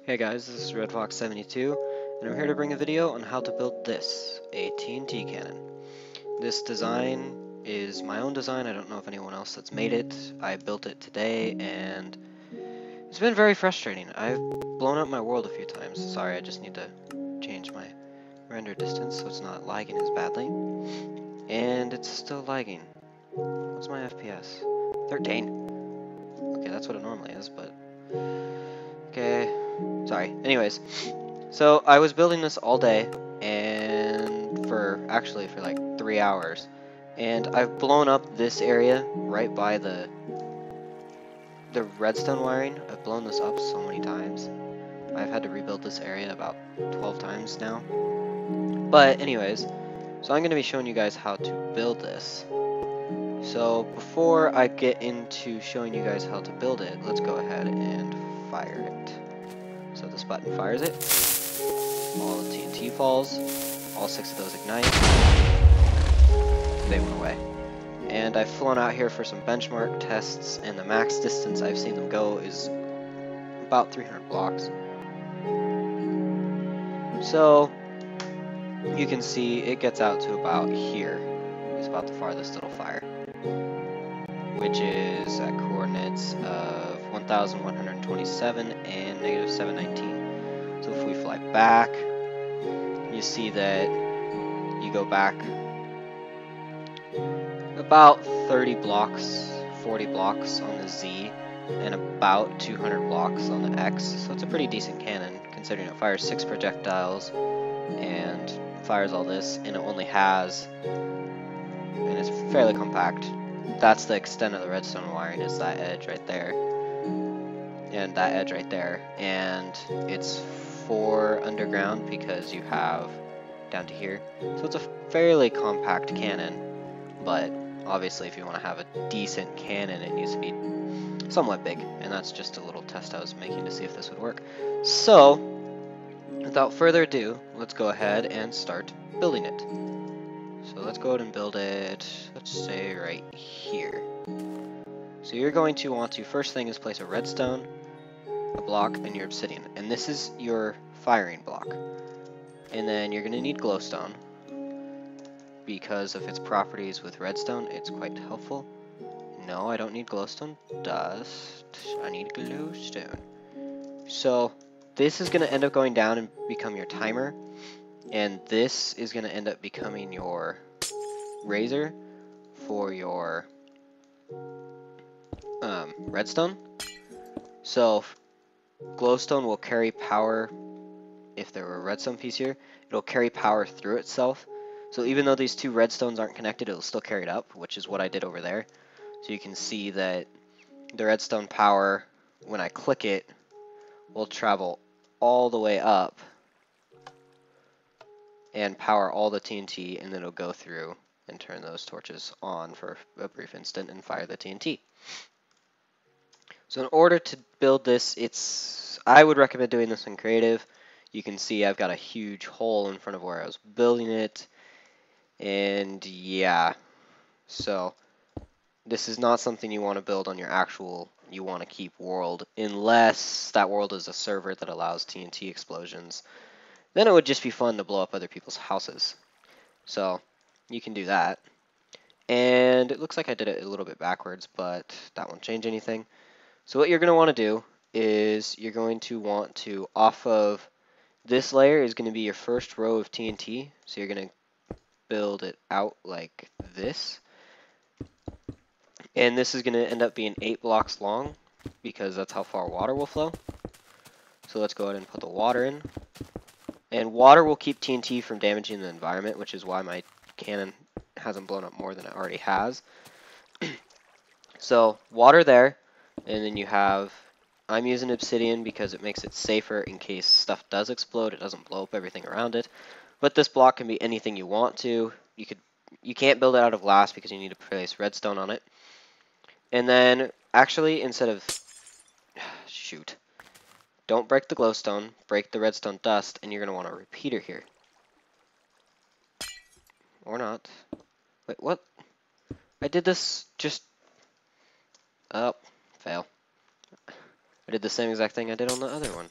Hey guys, this is RedFox72, and I'm here to bring a video on how to build this, a TNT cannon. This design is my own design. I don't know if anyone else that's made it. I built it today, and it's been very frustrating. I've blown up my world a few times. Sorry, I just need to change my render distance so it's not lagging as badly. And it's still lagging. What's my FPS? 13. Okay, that's what it normally is, but... Okay, sorry. Anyways, so I was building this all day, and for like 3 hours, and I've blown up this area right by the redstone wiring. I've blown this up so many times. I've had to rebuild this area about 12 times now. But anyways, so I'm going to be showing you guys how to build this. So before I get into showing you guys how to build it, let's go ahead and fire it. So this button fires it. All the TNT falls. All 6 of those ignite. They went away. And I've flown out here for some benchmark tests, and the max distance I've seen them go is about 300 blocks. So you can see it gets out to about here. It's about the farthest it'll fire, which is at coordinates of 1127 and negative 719. So if we fly back, you see that you go back about 30 blocks, 40 blocks on the Z, and about 200 blocks on the X. So it's a pretty decent cannon, considering it fires 6 projectiles and fires all this, and it only has, and it's fairly compact. That's the extent of the redstone wiring, is that edge right there, and that edge right there, and it's 4 underground because you have down to here. So it's a fairly compact cannon, but obviously if you want to have a decent cannon, it needs to be somewhat big, and that's just a little test I was making to see if this would work. So without further ado, let's go ahead and start building it. So let's go ahead and build it, let's say right here. So you're going to want to, first thing is place a redstone, a block, and your obsidian. And this is your firing block. And then you're going to need glowstone, because of its properties with redstone, it's quite helpful. No, I don't need glowstone dust. I need glowstone. So this is going to end up going down and become your timer. And this is going to end up becoming your razor for your redstone. So glowstone will carry power. If there were a redstone piece here, it'll carry power through itself. So even though these 2 redstones aren't connected, it'll still carry it up, which is what I did over there. So you can see that the redstone power, when I click it, will travel all the way up and power all the TNT, and then it'll go through and turn those torches on for a brief instant and fire the TNT. So in order to build this, I would recommend doing this in creative. You can see I've got a huge hole in front of where I was building it. And yeah, so this is not something you want to build on your actual you want to keep world, unless that world is a server that allows TNT explosions. Then it would just be fun to blow up other people's houses. So you can do that. And it looks like I did it a little bit backwards, but that won't change anything. So what you're going to want to do is you're going to want to, off of this layer is going to be your first row of TNT. So you're going to build it out like this, and this is going to end up being 8 blocks long because that's how far water will flow. So let's go ahead and put the water in, and water will keep TNT from damaging the environment, which is why my cannon hasn't blown up more than it already has. So water there, and then you have, I'm using obsidian because it makes it safer in case stuff does explode. It doesn't blow up everything around it. But this block can be anything you want to. You can't build it out of glass because you need to place redstone on it. And then, actually, instead of... shoot. Don't break the glowstone, break the redstone dust, and you're going to want a repeater here. Or not. Wait, what? I did this just... oh, fail. I did the same exact thing I did on the other one.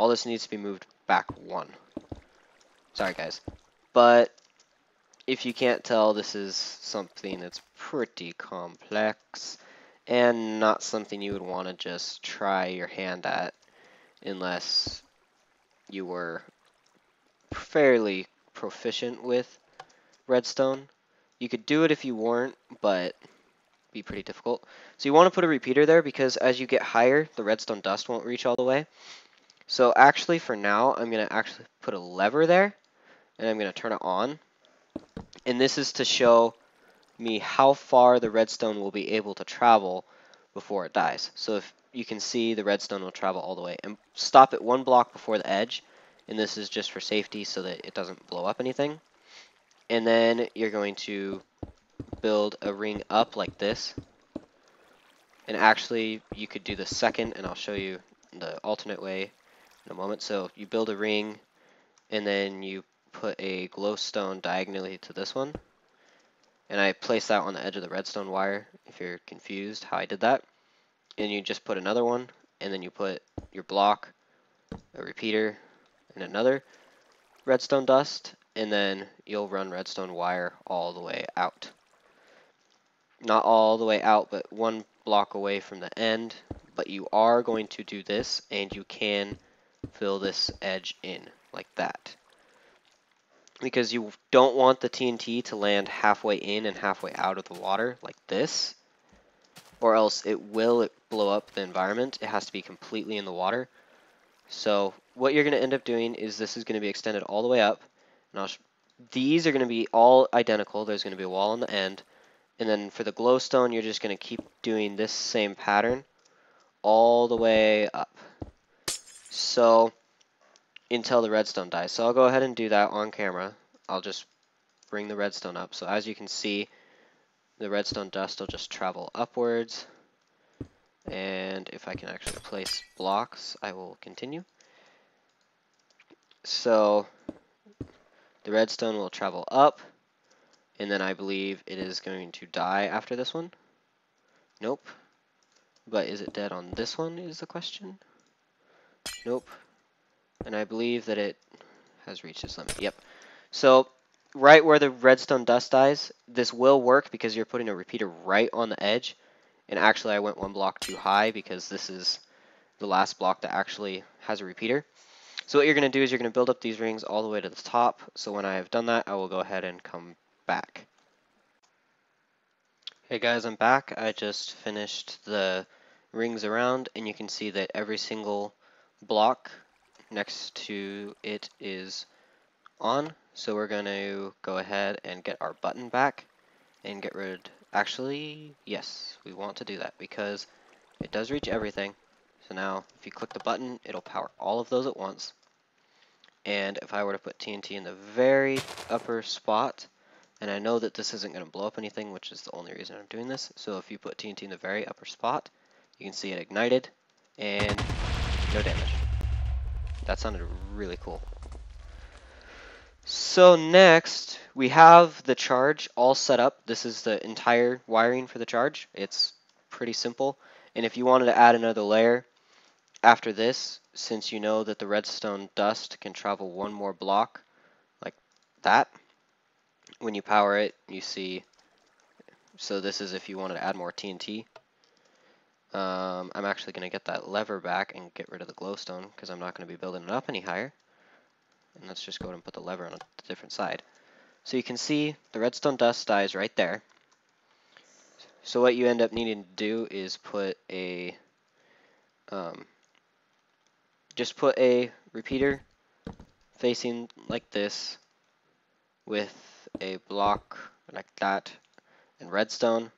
all this needs to be moved back 1. Sorry guys. But if you can't tell, this is something that's pretty complex and not something you would want to just try your hand at unless you were fairly proficient with redstone. You could do it if you weren't, but be pretty difficult. So you want to put a repeater there because as you get higher, the redstone dust won't reach all the way. So actually for now, I'm going to actually put a lever there and I'm going to turn it on. And this is to show me how far the redstone will be able to travel before it dies. So if you can see, the redstone will travel all the way and stop at 1 block before the edge. And this is just for safety so that it doesn't blow up anything. And then you're going to build a ring up like this. And actually, you could do the second, and I'll show you the alternate way in a moment. So you build a ring, and then you put a glowstone diagonally to this one. And I place that on the edge of the redstone wire, if you're confused how I did that. And you just put another one, and then you put your block, a repeater, and another redstone dust, and then you'll run redstone wire all the way out. Not all the way out, but 1 block away from the end. But you are going to do this, and you can fill this edge in like that. Because you don't want the TNT to land halfway in and halfway out of the water like this, or else it will blow up the environment. It has to be completely in the water. So what you're going to end up doing is this is going to be extended all the way up. And these are going to be all identical. There's going to be a wall on the end. And then for the glowstone, you're just going to keep doing this same pattern all the way up. So until the redstone dies. So I'll go ahead and do that on camera. I'll just bring the redstone up. So as you can see, the redstone dust will just travel upwards. And if I can actually place blocks, I will continue. So the redstone will travel up. And then I believe it is going to die after this one. Nope. But is it dead on this one is the question? Nope. And I believe that it has reached its limit. Yep. So right where the redstone dust dies, this will work because you're putting a repeater right on the edge. And actually I went 1 block too high because this is the last block that actually has a repeater. So what you're going to do is you're going to build up these rings all the way to the top. So when I have done that, I will go ahead and come back. Hey guys, I'm back. I just finished the rings around, and you can see that every single block next to it is on. So we're going to go ahead and get our button back and get rid. Actually, yes, we want to do that because it does reach everything. So now if you click the button, it'll power all of those at once. And if I were to put TNT in the very upper spot, and I know that this isn't going to blow up anything, which is the only reason I'm doing this. So if you put TNT in the very upper spot, you can see it ignited, and no damage. That sounded really cool. So next, we have the charge all set up. This is the entire wiring for the charge. It's pretty simple. And if you wanted to add another layer after this, since you know that the redstone dust can travel 1 more block like that, when you power it, you see, so this is if you wanted to add more TNT. I'm actually going to get that lever back and get rid of the glowstone because I'm not going to be building it up any higher. And let's just go ahead and put the lever on a different side. So you can see the redstone dust dies right there. So what you end up needing to do is put a, just put a repeater facing like this with a block like that and redstone,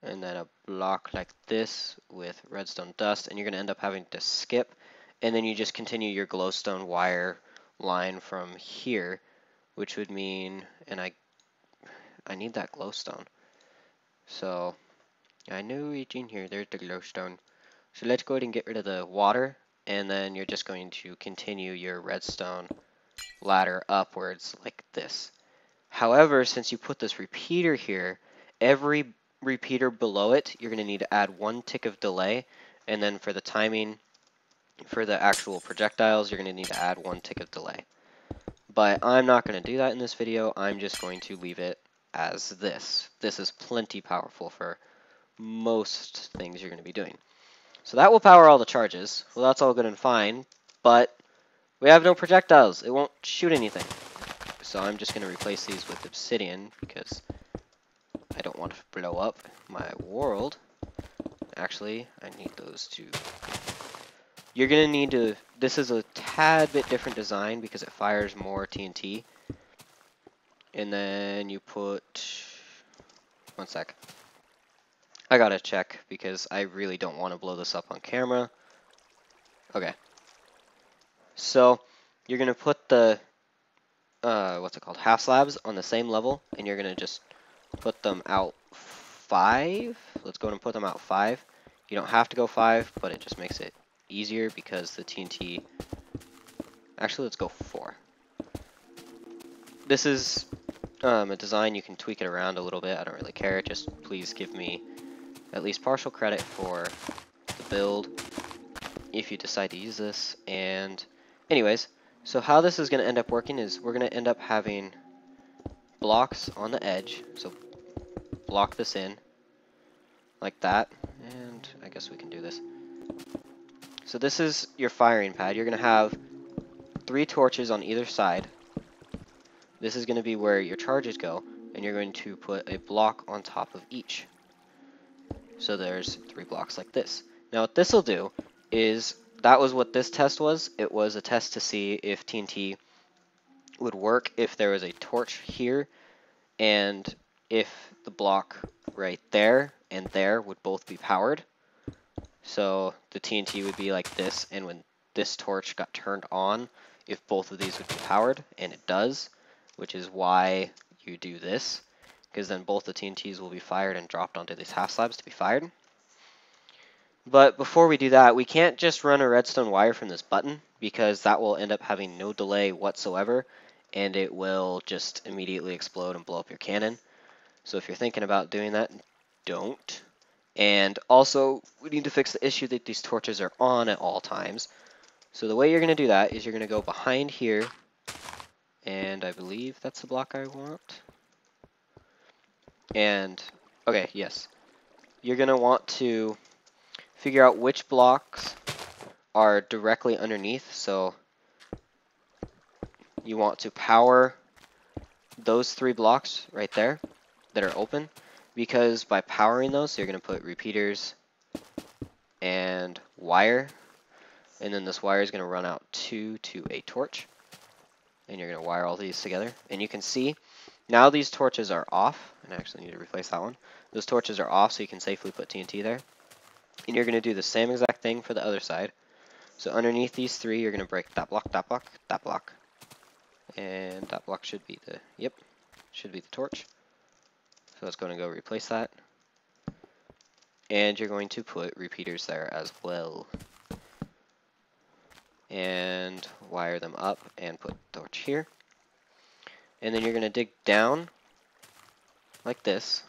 and then a block like this with redstone dust, and you're going to end up having to skip, and then you just continue your glowstone wire line from here, which would mean, and I need that glowstone. So I know reaching here, there's the glowstone. So let's go ahead and get rid of the water, and then you're just going to continue your redstone ladder upwards like this. However, since you put this repeater here, every repeater below it, you're going to need to add 1 tick of delay, and then for the timing, For the actual projectiles, you're going to need to add 1 tick of delay. But I'm not going to do that in this video. I'm just going to leave it as this. This is plenty powerful for most things you're going to be doing. So that will power all the charges. Well, that's all good and fine, but we have no projectiles. It won't shoot anything. So I'm just going to replace these with obsidian because I don't want to blow up my world. Actually, I need those two. You're going to need to, this is a tad bit different design because it fires more TNT. And then you put, 1 sec. I gotta check because I really don't want to blow this up on camera. Okay. So you're going to put the, what's it called, half slabs on the same level, and you're going to just put them out 5. Let's go and put them out 5. You don't have to go 5, but it just makes it easier because the TNT, actually let's go 4. This is a design, you can tweak it around a little bit, I don't really care, just please give me at least partial credit for the build if you decide to use this. And anyways, so how this is going to end up working is we're going to end up having blocks on the edge, so block this in like that, and I guess we can do this. So this is your firing pad. You're going to have 3 torches on either side. This is going to be where your charges go, and you're going to put a block on top of each. So there's 3 blocks like this. Now what this will do is, that was what this test was. It was a test to see if TNT would work if there was a torch here, and if the block right there and there would both be powered. So the TNT would be like this, and when this torch got turned on, if both of these would be powered, and it does, which is why you do this, because then both the TNTs will be fired and dropped onto these half slabs to be fired. But before we do that, we can't just run a redstone wire from this button, because that will end up having no delay whatsoever, and it will just immediately explode and blow up your cannon. So if you're thinking about doing that, don't. And also, we need to fix the issue that these torches are on at all times. So the way you're going to do that is you're going to go behind here, and I believe that's the block I want. And, okay, yes. You're going to want to figure out which blocks are directly underneath. So you want to power those 3 blocks right there that are open, because by powering those, so you're going to put repeaters and wire, and then this wire is going to run out to a torch, and you're going to wire all these together. And you can see now these torches are off, and I actually need to replace that one. Those torches are off, so you can safely put TNT there. And you're going to do the same exact thing for the other side. So underneath these 3, you're going to break that block, that block, that block, and that block should be the, yep, should be the torch. So let's go and go replace that. And you're going to put repeaters there as well. And wire them up and put torch here. And then you're going to dig down like this.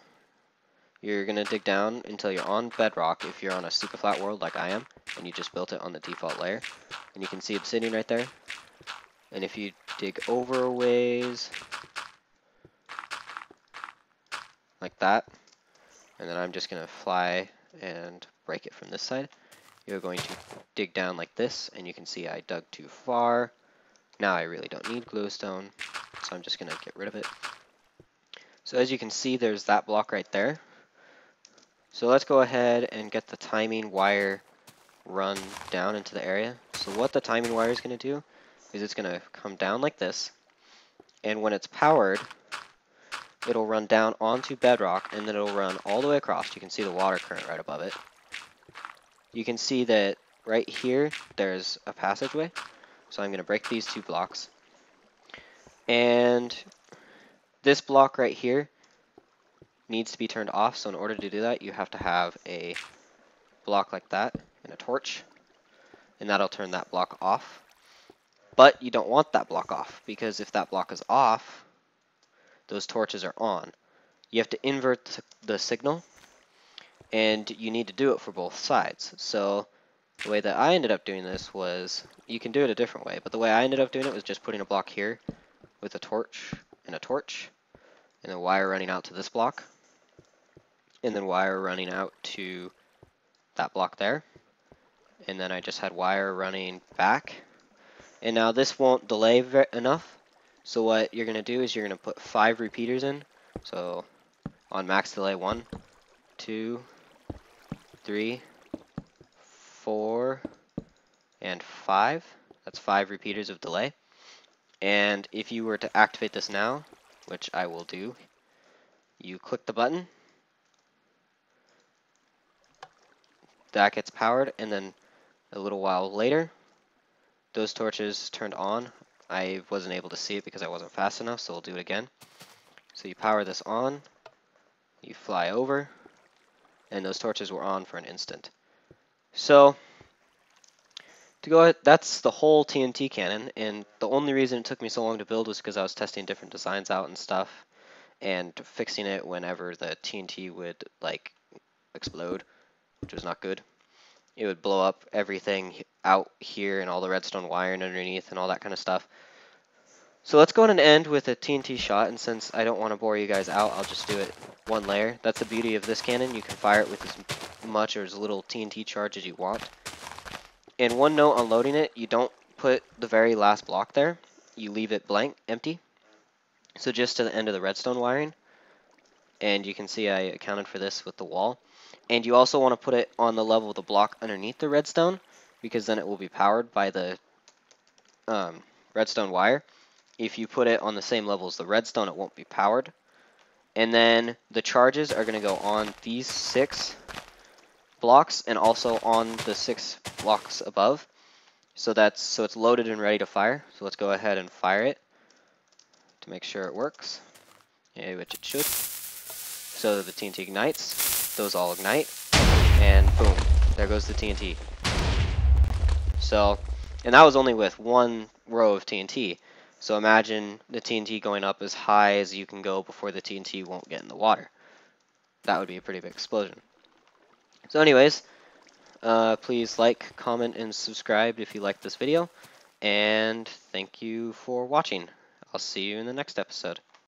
You're going to dig down until you're on bedrock if you're on a super flat world like I am, and you just built it on the default layer. And you can see obsidian right there. And if you dig over a ways, like that, and then I'm just going to fly and break it from this side. You're going to dig down like this, and you can see I dug too far. Now I really don't need glowstone, so I'm just going to get rid of it. So as you can see, there's that block right there. So let's go ahead and get the timing wire run down into the area. So what the timing wire is going to do is it's going to come down like this, and when it's powered, it'll run down onto bedrock, and then it'll run all the way across. You can see the water current right above it. You can see that right here, there's a passageway. So I'm going to break these 2 blocks. And this block right here needs to be turned off. So in order to do that, you have to have a block like that and a torch. And that'll turn that block off. But you don't want that block off, because if that block is off, those torches are on. You have to invert the signal, and you need to do it for both sides. So The way that I ended up doing this was, you can do it a different way, but the way I ended up doing it was just putting a block here with a torch, and then wire running out to this block, and then wire running out to that block there, and then I just had wire running back. And now this won't delay enough, so what you're going to do is you're going to put 5 repeaters in. So on max delay, 1, 2, 3, 4, and 5. That's 5 repeaters of delay. And if you were to activate this now, which I will do, you click the button, that gets powered, and then a little while later, those torches turned on. I wasn't able to see it because I wasn't fast enough, so we'll do it again. So you power this on, you fly over, and those torches were on for an instant. So to go ahead, that's the whole TNT cannon, and the only reason it took me so long to build was because I was testing different designs out and stuff, and fixing it whenever the TNT would like explode, which was not good. It would blow up everything out here and all the redstone wiring underneath and all that kind of stuff. So let's go ahead and end with a TNT shot, and since I don't want to bore you guys out, I'll just do it one layer. That's the beauty of this cannon. You can fire it with as much or as little TNT charge as you want. And one note on loading it, you don't put the very last block there. You leave it blank, empty. So just to the end of the redstone wiring. And you can see I accounted for this with the wall. And you also want to put it on the level of the block underneath the redstone, because then it will be powered by the redstone wire. If you put it on the same level as the redstone, it won't be powered. And then the charges are going to go on these 6 blocks and also on the 6 blocks above. So it's loaded and ready to fire. So let's go ahead and fire it to make sure it works, which it should. So the TNT ignites, those all ignite, and boom, there goes the TNT. So, and that was only with 1 row of TNT. So imagine the TNT going up as high as you can go before the TNT won't get in the water. That would be a pretty big explosion. So anyways, please like, comment, and subscribe if you liked this video. And thank you for watching. I'll see you in the next episode.